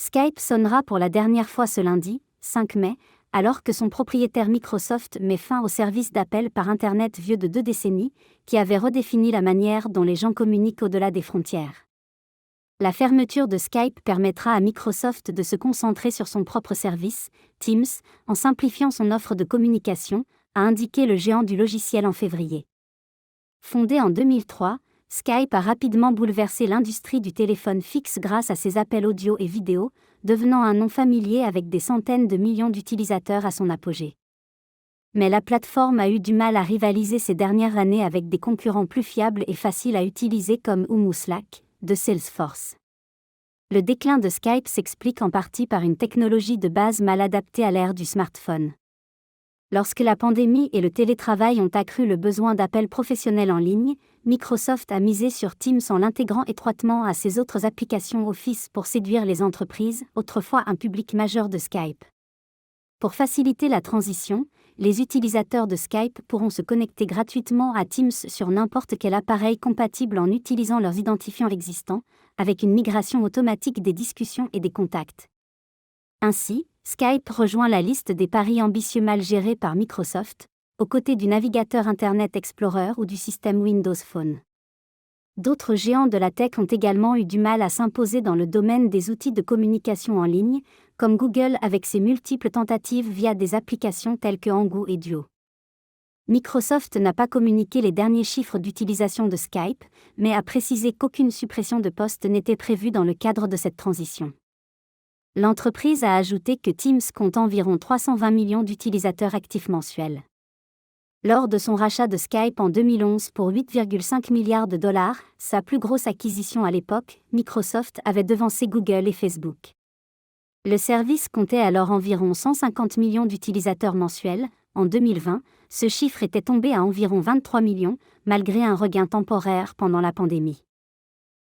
Skype sonnera pour la dernière fois ce lundi, 5 mai, alors que son propriétaire Microsoft met fin au service d'appel par Internet vieux de 2 décennies, qui avait redéfini la manière dont les gens communiquent au-delà des frontières. La fermeture de Skype permettra à Microsoft de se concentrer sur son propre service, Teams, en simplifiant son offre de communication, a indiqué le géant du logiciel en février. Fondé en 2003, Skype a rapidement bouleversé l'industrie du téléphone fixe grâce à ses appels audio et vidéo, devenant un nom familier avec des centaines de millions d'utilisateurs à son apogée. Mais la plateforme a eu du mal à rivaliser ces dernières années avec des concurrents plus fiables et faciles à utiliser comme Zoom ou Slack, de Salesforce. Le déclin de Skype s'explique en partie par une technologie de base mal adaptée à l'ère du smartphone. Lorsque la pandémie et le télétravail ont accru le besoin d'appels professionnels en ligne, Microsoft a misé sur Teams en l'intégrant étroitement à ses autres applications Office pour séduire les entreprises, autrefois un public majeur de Skype. Pour faciliter la transition, les utilisateurs de Skype pourront se connecter gratuitement à Teams sur n'importe quel appareil compatible en utilisant leurs identifiants existants, avec une migration automatique des discussions et des contacts. Ainsi, Skype rejoint la liste des paris ambitieux mal gérés par Microsoft, aux côtés du navigateur Internet Explorer ou du système Windows Phone. D'autres géants de la tech ont également eu du mal à s'imposer dans le domaine des outils de communication en ligne, comme Google avec ses multiples tentatives via des applications telles que Hangou et Duo. Microsoft n'a pas communiqué les derniers chiffres d'utilisation de Skype, mais a précisé qu'aucune suppression de postes n'était prévue dans le cadre de cette transition. L'entreprise a ajouté que Teams compte environ 320 millions d'utilisateurs actifs mensuels. Lors de son rachat de Skype en 2011 pour 8,5 milliards de dollars, sa plus grosse acquisition à l'époque, Microsoft avait devancé Google et Facebook. Le service comptait alors environ 150 millions d'utilisateurs mensuels. En 2020, ce chiffre était tombé à environ 23 millions, malgré un regain temporaire pendant la pandémie.